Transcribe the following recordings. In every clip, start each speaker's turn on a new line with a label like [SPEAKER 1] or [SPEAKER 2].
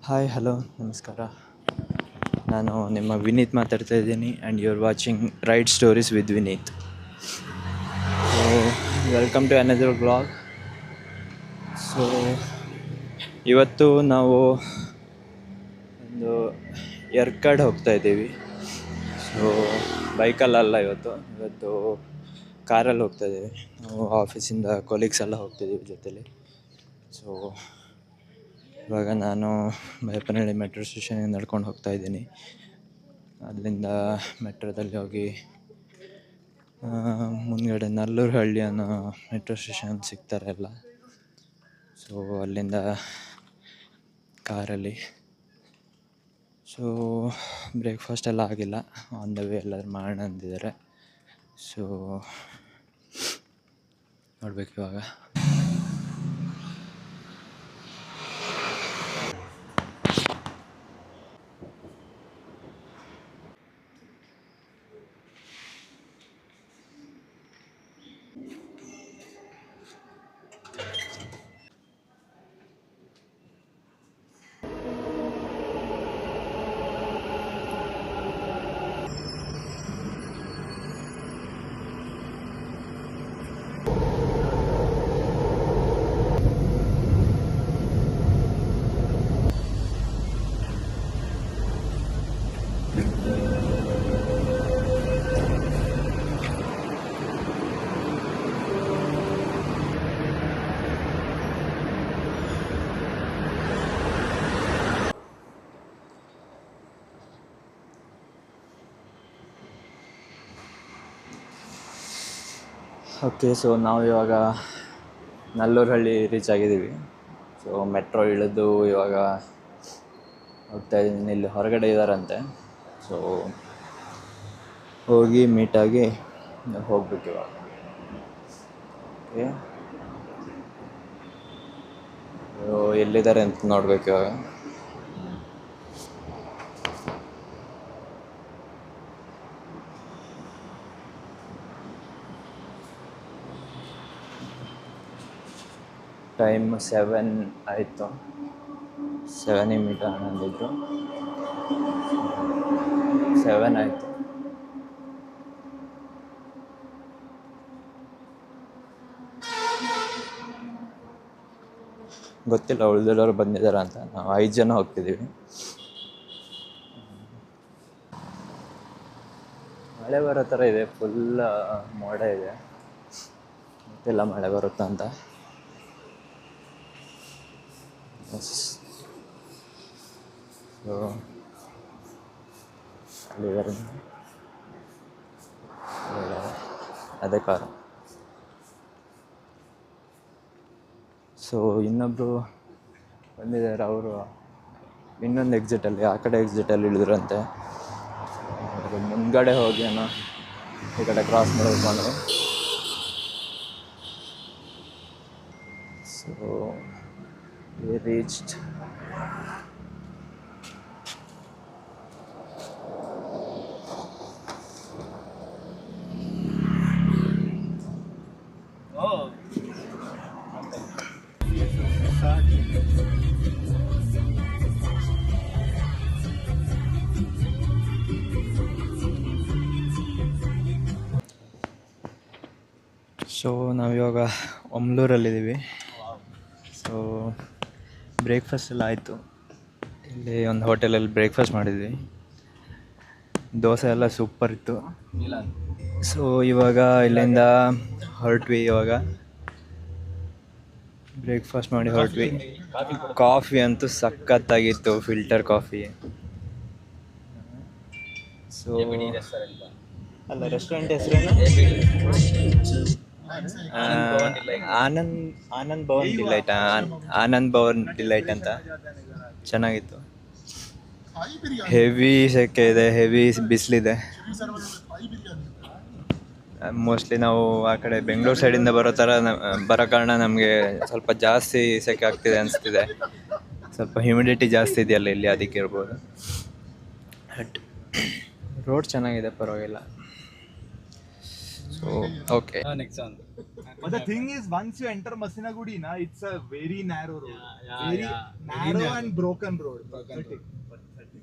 [SPEAKER 1] Hi hello ನಮಸ್ಕಾರ. ನಾನು ನಿಮ್ಮ ವಿನೀತ್ ಮಾತಾಡ್ತಾ ಇದ್ದೀನಿ and you are watching right stories with Vineeth. So welcome to another vlog. ಸೊ ಇವತ್ತು ನಾವು ಒಂದು ಯರ್ಕಡ್ ಹೋಗ್ತಾ ಇದ್ದೀವಿ. ಸೊ ಬೈಕಲ್ಲ ಇವತ್ತು ಕಾರಲ್ಲಿ ಹೋಗ್ತಾ ಇದ್ದೀವಿ. ನಾವು ಆಫೀಸಿಂದ ಕೊಲೀಗ್ಸ್ ಎಲ್ಲ ಹೋಗ್ತಿದ್ದೀವಿ ಜೊತೆಲಿ. ಸೊ ಇವಾಗ ನಾನು ಬೈಯಪ್ಪನಹಳ್ಳಿ ಮೆಟ್ರೋ ಸ್ಟೇಷನಿಗೆ ನಡ್ಕೊಂಡು ಹೋಗ್ತಾ ಇದ್ದೀನಿ. ಅಲ್ಲಿಂದ ಮೆಟ್ರೋದಲ್ಲಿ ಹೋಗಿ ಮುಂದ್ಗಡೆ ನಲ್ಲೂರು ಅನ್ನೋ ಮೆಟ್ರೋ ಸ್ಟೇಷನ್ ಸಿಗ್ತಾರೆ ಎಲ್ಲ. ಸೊ ಅಲ್ಲಿಂದ ಕಾರಲ್ಲಿ. ಸೊ ಬ್ರೇಕ್ಫಾಸ್ಟ್ ಎಲ್ಲ ಆಗಿಲ್ಲ, ಆನ್ ದ ವೇ ಎಲ್ಲರೂ ಮಾಡೋಣ ಅಂದಿದ್ದಾರೆ. ಸೊ ನೋಡ್ಬೇಕು ಇವಾಗ. ಓಕೆ, ಸೊ ನಾವು ಇವಾಗ ನಲ್ಲೂರಹಳ್ಳಿ ರೀಚ್ ಆಗಿದ್ದೀವಿ. ಸೊ ಮೆಟ್ರೋ ಇಳಿದು ಇವಾಗ ಹೋಗ್ತಾ ಇದ್ದೀನಿ. ಇಲ್ಲಿ ಹೊರಗಡೆ ಇದ್ದಾರಂತೆ. ಸೊ ಹೋಗಿ ಮೀಟಾಗಿ ಹೋಗ್ಬೇಕು ಇವಾಗ. ಓಕೆ, ಎಲ್ಲಿದ್ದಾರೆ ಅಂತ ನೋಡ್ಬೇಕು ಇವಾಗ. ಟೈಮ್ 7 ಆಯಿತು. 7ಗೆ ಮೀಟ್ ಅಂದಿದ್ರು. 7 ಆಯಿತು. ಗೊತ್ತಿಲ್ಲ ಉಳಿದೆಲ್ಲರೂ ಬಂದಿದ್ದಾರೆ ಅಂತ. ನಾವು 5 ಜನ ಹೋಗ್ತಿದ್ದೀವಿ. ಮಳೆ ಬರೋ ಥರ ಇದೆ, ಫುಲ್ ಮೋಡ ಇದೆ. ಗೊತ್ತಿಲ್ಲ ಮಳೆ ಬರುತ್ತಾ ಅಂತ. ಸೊ ಅಲ್ಲಿದ್ದಾರೆ, ಅದೇ ಕಾರು. ಸೊ ಇನ್ನೊಬ್ಬರು ಬಂದಿದ್ದಾರೆ, ಅವರು ಇನ್ನೊಂದು ಎಕ್ಸಿಟಲ್ಲಿ, ಆ ಕಡೆ ಎಕ್ಸಿಟಲ್ಲಿ ಇಳಿದ್ರಂತೆ. ಅದು ಮುಂದ್ಗಡೆ ಹೋಗಿ ಏನೋ ಈ ಕಡೆ ಕ್ರಾಸ್ ಮಾಡಬೇಕು ಅಂದರೆ. So we reached. ಸೊ ನಾವಿವಾಗ ಒಮ್ಲೂರಲ್ಲಿದ್ದೀವಿ. ಸೊ ಬ್ರೇಕ್ಫಾಸ್ಟ್ ಎಲ್ಲ ಆಯಿತು. ಇಲ್ಲಿ ಒಂದು ಹೋಟೆಲಲ್ಲಿ ಬ್ರೇಕ್ಫಾಸ್ಟ್ ಮಾಡಿದ್ವಿ. ದೋಸೆ ಎಲ್ಲ ಸೂಪರ್ ಇತ್ತು. ಸೊ ಇವಾಗ ಇಲ್ಲಿಂದ ಹೊರಟ್ವಿ. ಇವಾಗ ಬ್ರೇಕ್ಫಾಸ್ಟ್ ಮಾಡಿ ಹೊರಟ್ವಿ. ಕಾಫಿ ಅಂತೂ ಸಖತ್ತಾಗಿತ್ತು, ಫಿಲ್ಟರ್ ಕಾಫಿ. ಸೊ ಅಲ್ಲ, ರೆಸ್ಟೋರೆಂಟ್ ಹೆಸರೇನು? ಆನಂದ್ ಭವನ್ ಡಿಲೈಟ್. ಆನಂದ್ ಭವನ್ ಡಿಲೈಟ್ ಅಂತ. ಚೆನ್ನಾಗಿತ್ತು. ಹೆವಿ ಸೆಕೆ ಇದೆ, ಹೆವಿ ಬಿಸಿಲಿದೆ. ಮೋಸ್ಟ್ಲಿ ನಾವು ಆ ಕಡೆ ಬೆಂಗಳೂರು ಸೈಡಿಂದ ಬರೋ ಕಾರಣ ನಮಗೆ ಸ್ವಲ್ಪ ಜಾಸ್ತಿ ಸೆಕೆ ಆಗ್ತಿದೆ ಅನಿಸ್ತಿದೆ. ಸ್ವಲ್ಪ ಹ್ಯುಮಿಡಿಟಿ ಜಾಸ್ತಿ ಇದೆಯಲ್ಲ ಇಲ್ಲಿ, ಅದಕ್ಕೆ ಇರ್ಬೋದು. ಬಟ್ ರೋಡ್ ಚೆನ್ನಾಗಿದೆ, ಪರವಾಗಿಲ್ಲ. So Okay.
[SPEAKER 2] Next one.
[SPEAKER 3] But the thing is, once you enter Masinagudi, na, it's a very narrow road. Very
[SPEAKER 2] Very
[SPEAKER 3] narrow
[SPEAKER 2] narrow.
[SPEAKER 3] and broken road.
[SPEAKER 2] Broken
[SPEAKER 3] Pathetic.
[SPEAKER 2] road.
[SPEAKER 3] Pathetic.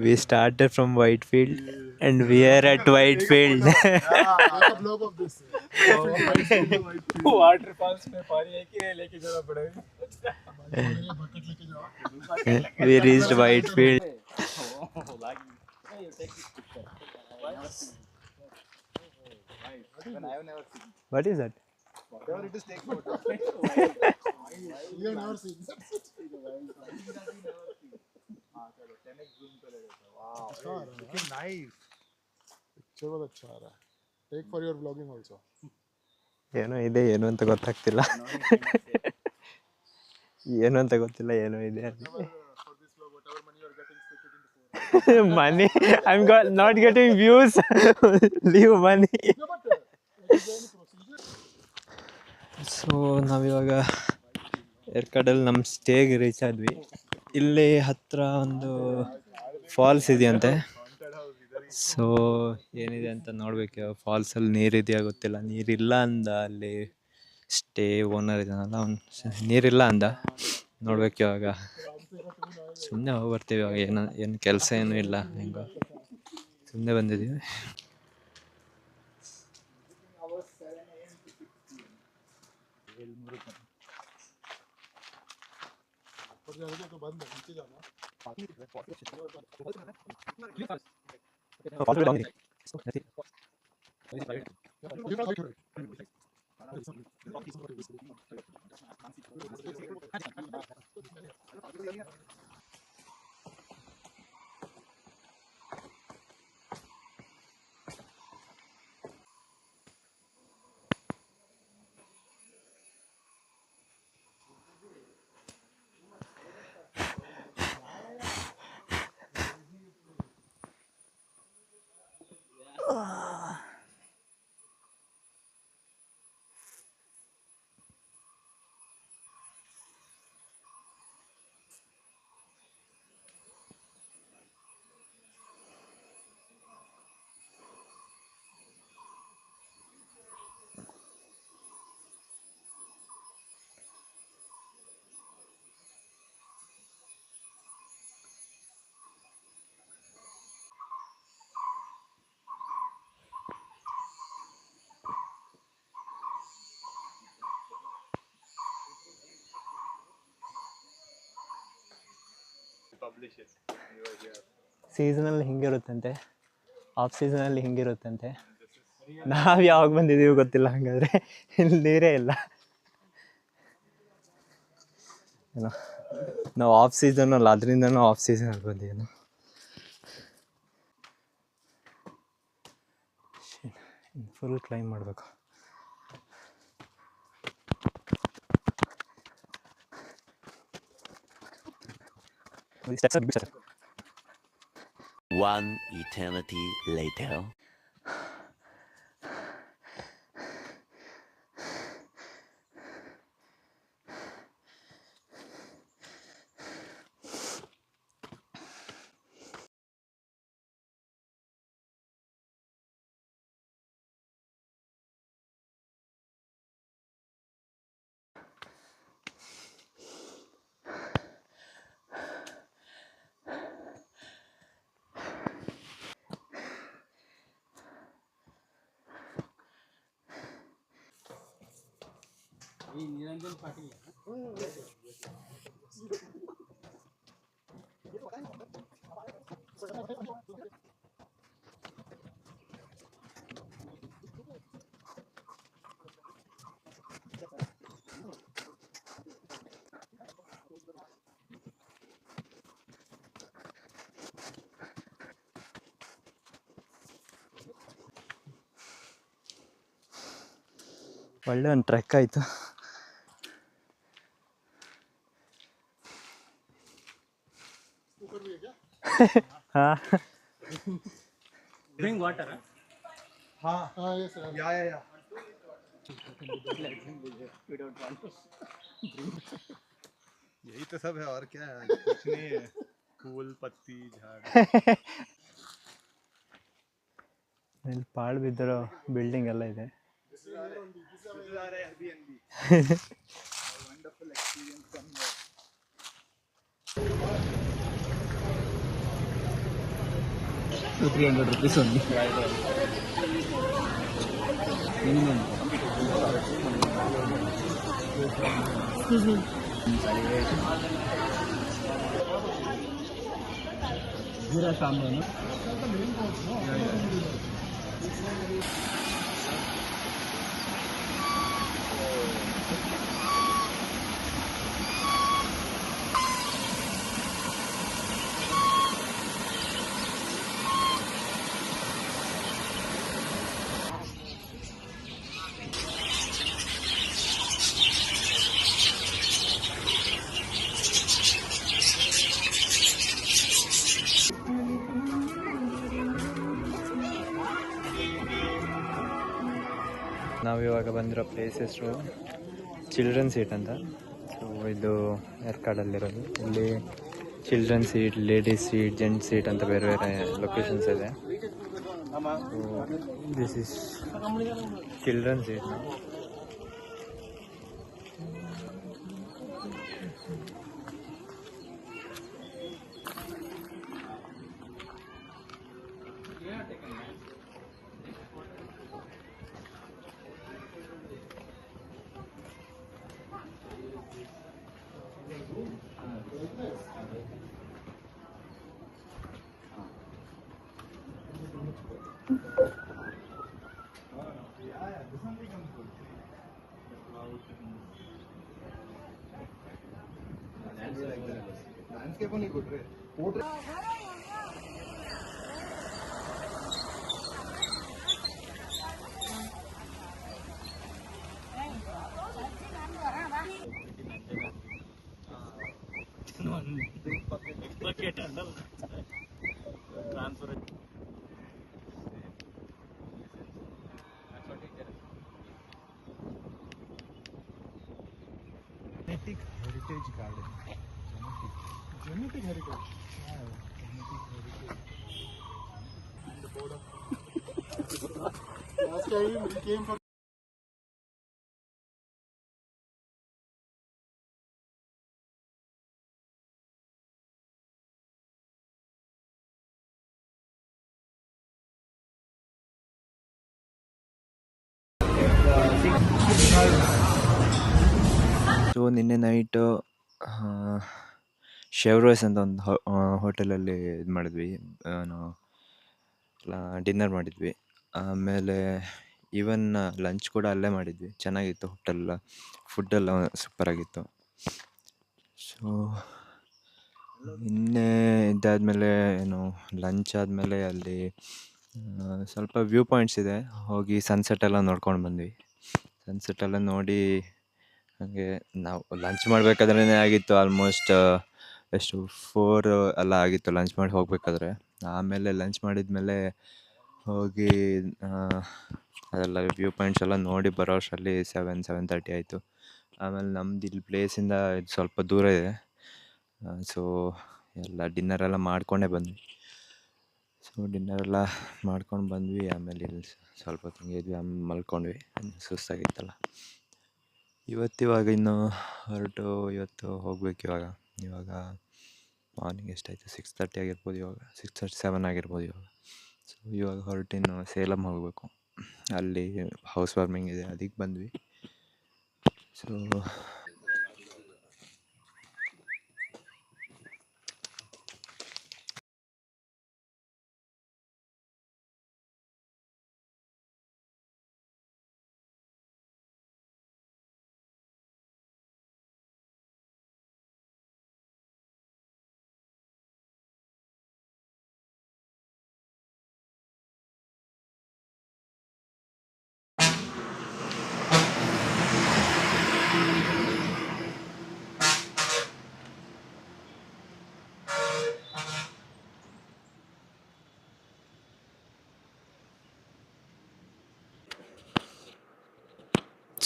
[SPEAKER 1] We started from Whitefield and we are at Whitefield.
[SPEAKER 2] Waterfalls में पानी है कि लेके जाना पड़ेगा.
[SPEAKER 1] We reached Whitefield. What is that?
[SPEAKER 3] Whatever it is, take photo. You have never seen. Wow, looking nice. Picture was अच्छा आ रहा है. Take for your vlogging also.
[SPEAKER 1] ಏನೋ ಇದೆ, ಏನು ಅಂತ ಗೊತ್ತಾಗ್ತಿಲ್ಲ. ಏನು ಅಂತ ಗೊತ್ತಿಲ್ಲ, ಏನೋ ಇದೆ.
[SPEAKER 3] For this vlog, whatever money you are getting, split it into 4.
[SPEAKER 1] Money? I'm not getting views. Leave money. So ನಾವಿವಾಗ ಏರ್ಕಾಡಲ್ಲಿ ನಮ್ಮ ಸ್ಟೇಗೆ ರೀಚ್ ಆದ್ವಿ. ಇಲ್ಲಿ ಹತ್ರ ಒಂದು ಫಾಲ್ಸ್ ಇದೆಯಂತೆ. ಸೊ ಏನಿದೆ ಅಂತ ನೋಡ್ಬೇಕು. ಫಾಲ್ಸಲ್ಲಿ ನೀರಿದೆಯಾ ಗೊತ್ತಿಲ್ಲ. ನೀರಿಲ್ಲ ಅಂದ ಅಲ್ಲಿ ಸ್ಟೇ ಓನರ್ ಇದ್ದಾನಲ್ಲ, ಅವ್ನು ನೀರಿಲ್ಲ ಅಂದ. ನೋಡ್ಬೇಕು ಇವಾಗ. ಸುಮ್ಮನೆ ಹೋಗಿ ಬರ್ತೀವಿ ಇವಾಗ. ಏನು ಕೆಲಸ ಏನೂ ಇಲ್ಲ, ಹೆಂಗೋ ಸುಮ್ಮನೆ ಬಂದಿದ್ದೀವಿ. ಸೀಸನಲ್ಲಿ ಹಿಂಗಿರುತ್ತಂತೆ, ಆಫ್ ಸೀಸನಲ್ಲಿ ಹಿಂಗಿರುತ್ತಂತೆ. ನಾವು ಯಾವಾಗ ಬಂದಿದ್ದೀವಿ ಗೊತ್ತಿಲ್ಲ. ಹಂಗಾದ್ರೆ ಇಲ್ಲಿ ನೀರೇ ಇಲ್ಲ ಏನೋ. ನಾವು ಆಫ್ ಸೀಸನ್ ಅಲ್ಲ, ಅದರಿಂದನೂ ಆಫ್ ಸೀಸನಲ್ಲಿ ಬಂದಿದ್ದೀವಿ. ಫುಲ್ ಕ್ಲೈಮ್ ಮಾಡಬೇಕು.
[SPEAKER 4] One eternity later.
[SPEAKER 2] Niranjan Patil.
[SPEAKER 1] ಒಳ್ಳೆ ಒಂದು ಟ್ರೆಕ್ ಆಯಿತು. ಹಾಂ,
[SPEAKER 2] Bring water.
[SPEAKER 3] हाँ ये सर
[SPEAKER 2] या यही तो सब है और क्या है, कुछ नहीं है। फूल पत्ती झाड़
[SPEAKER 5] ಇಲ್ಲಿ ಪಾಳು ಬಿದ್ದಿರೋ ಬಿಲ್ಡಿಂಗ್ ಎಲ್ಲ ಇದೆ.
[SPEAKER 1] ₹300 only. Minimum. Jira sambar, no?
[SPEAKER 5] ನಾವು ಇವಾಗ ಬಂದಿರೋ ಪ್ಲೇಸ್ ಹೆಸರು ಚಿಲ್ಡ್ರನ್ ಸೀಟ್ ಅಂತ. ಸೊ ಇದು ಏರ್ಕಾಡಲ್ಲಿರೋದು. ಇಲ್ಲಿ children seat, ladies seat, gents seat ಅಂತ ಬೇರೆ ಬೇರೆ ಲೊಕೇಶನ್ಸ್ ಇದೆ. This is children seat.
[SPEAKER 2] landscape only good, right?
[SPEAKER 3] genetic heritage garden. Genetic heritage. Wow, genetic heritage. And the board of last time we came from
[SPEAKER 1] so ನಿನ್ನೆ night ಶೆವ್ರೋಸ್ ಅಂತ ಒಂದು ಹೋಟೆಲಲ್ಲಿ ಇದು ಮಾಡಿದ್ವಿ, ಡಿನ್ನರ್ ಮಾಡಿದ್ವಿ. ಆಮೇಲೆ ಈವನ್ ಲಂಚ್ ಕೂಡ ಅಲ್ಲೇ ಮಾಡಿದ್ವಿ. ಚೆನ್ನಾಗಿತ್ತು ಹೋಟೆಲ್, ಫುಡ್ಡೆಲ್ಲ ಸೂಪರಾಗಿತ್ತು. ಸೊ ನಿನ್ನೆ ಇದಾದಮೇಲೆ ಲಂಚ್ ಆದಮೇಲೆ ಅಲ್ಲಿ ಸ್ವಲ್ಪ ವ್ಯೂ ಪಾಯಿಂಟ್ಸ್ ಇದೆ, ಹೋಗಿ ಸನ್ಸೆಟ್ ಎಲ್ಲ ನೋಡ್ಕೊಂಡು ಬಂದ್ವಿ. ಸನ್ಸೆಟ್ ಎಲ್ಲ ನೋಡಿ ಹಾಗೆ ನಾವು ಲಂಚ್ ಮಾಡಬೇಕಾದ್ರೇ ಆಗಿತ್ತು ಆಲ್ಮೋಸ್ಟ್ ಎಷ್ಟು 4 ಎಲ್ಲ ಆಗಿತ್ತು ಲಂಚ್ ಮಾಡಿ ಹೋಗಬೇಕಾದ್ರೆ. ಆಮೇಲೆ ಲಂಚ್ ಮಾಡಿದ್ಮೇಲೆ ಹೋಗಿ ಅದೆಲ್ಲ ವ್ಯೂ ಪಾಯಿಂಟ್ಸ್ ಎಲ್ಲ ನೋಡಿ ಬರೋ ಅಷ್ಟರಲ್ಲಿ 7:30 ಆಯಿತು. ಆಮೇಲೆ ನಮ್ದು ಇಲ್ಲಿ ಪ್ಲೇಸಿಂದ ಇದು ಸ್ವಲ್ಪ ದೂರ ಇದೆ. ಸೊ ಎಲ್ಲ ಡಿನ್ನರೆಲ್ಲ ಮಾಡಿಕೊಂಡೇ ಬಂದ್ವಿ. ಸೊ ಡಿನ್ನರೆಲ್ಲ ಮಾಡ್ಕೊಂಡು ಬಂದ್ವಿ. ಆಮೇಲೆ ಇಲ್ಲಿ ಸ್ವಲ್ಪ ಹೊತ್ತು ಹಿಂಗೆ ಇದ್ವಿ, ಆಮೇಲೆ ಮಲ್ಕೊಂಡ್ವಿ, ಸುಸ್ತಾಗಿತ್ತಲ್ಲ. ಇವಾಗ ಇನ್ನು ಹೊರಟು ಇವತ್ತು ಹೋಗ್ಬೇಕು. ಇವಾಗ ಮಾರ್ನಿಂಗ್ ಎಷ್ಟಾಯಿತು, 6:30 ಆಗಿರ್ಬೋದು, ಇವಾಗ 6:37 ಆಗಿರ್ಬೋದು ಇವಾಗ. ಸೊ ಇವಾಗ ಹೊರಟು ಇನ್ನು ಸೇಲಂ ಹೋಗಬೇಕು. ಅಲ್ಲಿ ಹೌಸ್ ವಾರ್ಮಿಂಗ್ ಇದೆ, ಅದಕ್ಕೆ ಬಂದ್ವಿ. So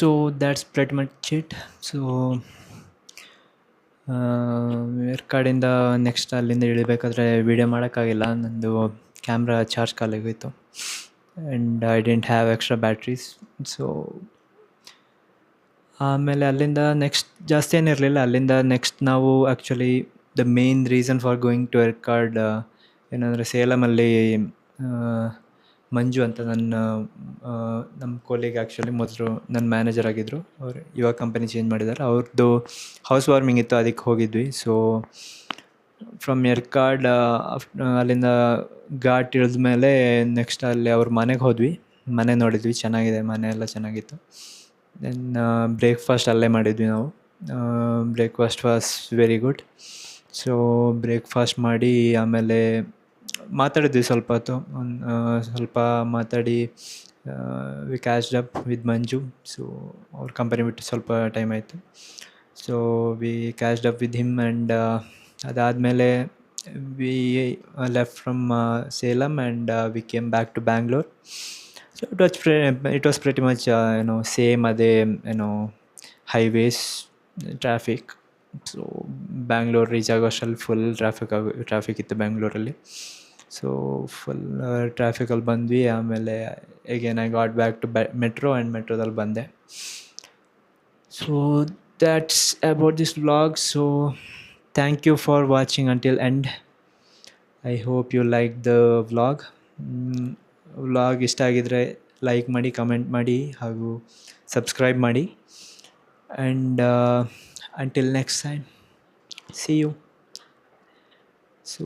[SPEAKER 5] so that's pretty much it. So ಏರ್ಕಾಡಿಂದ ನೆಕ್ಸ್ಟ್ ಅಲ್ಲಿಂದ ಇಳಿಬೇಕಾದ್ರೆ ವೀಡಿಯೋ ಮಾಡೋಕ್ಕಾಗಿಲ್ಲ, ನಂದು ಕ್ಯಾಮ್ರಾ ಚಾರ್ಜ್ ಖಾಲಿಯಾಗೋಯಿತು and I didn't have extra batteries. So ಆಮೇಲೆ ಅಲ್ಲಿಂದ ನೆಕ್ಸ್ಟ್ ಜಾಸ್ತಿ ಏನಿರಲಿಲ್ಲ. ಅಲ್ಲಿಂದ ನೆಕ್ಸ್ಟ್ ನಾವು actually the main reason for going to Yercaud ಏನಂದರೆ, ಸೇಲಮಲ್ಲಿ ಮಂಜು ಅಂತ ನಮ್ಮ ಕೊಲೀಗ್ ಆ್ಯಕ್ಚುಲಿ ಮೊದಲು ನನ್ನ ಮ್ಯಾನೇಜರ್ ಆಗಿದ್ದರು. ಅವರು ಇವಾಗ ಕಂಪನಿ ಚೇಂಜ್ ಮಾಡಿದ್ದಾರೆ. ಅವ್ರದ್ದು ಹೌಸ್ ವಾರ್ಮಿಂಗ್ ಇತ್ತು, ಅದಕ್ಕೆ ಹೋಗಿದ್ವಿ. ಸೊ ಫ್ರಮ್ ಏರ್ಕಾಡ್ ಅಲ್ಲಿಂದ ಘಾಟ್ ಇಳಿದ ಮೇಲೆ ನೆಕ್ಸ್ಟ್ ಅಲ್ಲಿ ಅವ್ರ ಮನೆಗೆ ಹೋದ್ವಿ. ಮನೆ ನೋಡಿದ್ವಿ, ಚೆನ್ನಾಗಿದೆ, ಮನೆ ಎಲ್ಲ ಚೆನ್ನಾಗಿತ್ತು. ದೆನ್ ಬ್ರೇಕ್ಫಾಸ್ಟ್ ಅಲ್ಲೇ ಮಾಡಿದ್ವಿ ನಾವು. Breakfast was very good. So breakfast ಮಾಡಿ ಆಮೇಲೆ ಮಾತಾಡಿದ್ವಿ ಸ್ವಲ್ಪ ಹೊತ್ತು. ಸ್ವಲ್ಪ ಮಾತಾಡಿ we catched up with Manju. So ಅವ್ರ ಕಂಪನಿ ಬಿಟ್ಟು ಸ್ವಲ್ಪ ಟೈಮ್ ಆಯಿತು. So we catched up with him and ಅದಾದಮೇಲೆ we left from Salem and we came back to Bangalore. So it was pretty much same, ಅದೇ highways traffic. So Bangalore reach ಆಗೋ ಅಷ್ಟರಲ್ಲಿ full traffic ಇತ್ತು ಬ್ಯಾಂಗ್ಳೂರಲ್ಲಿ. ಸೊ ಫುಲ್ ಟ್ರಾಫಿಕಲ್ಲಿ ಬಂದ್ವಿ. ಆಮೇಲೆ again I got back to metro and ಮೆಟ್ರೋದಲ್ಲಿ ಬಂದೆ. So that's about this vlog. So thank you for watching until end. I hope you like the vlog. Vlog ಇಷ್ಟ ಆಗಿದರೆ ಲೈಕ್ ಮಾಡಿ, ಕಮೆಂಟ್ ಮಾಡಿ ಹಾಗೂ ಸಬ್ಸ್ಕ್ರೈಬ್ ಮಾಡಿ. And until next time, see you. So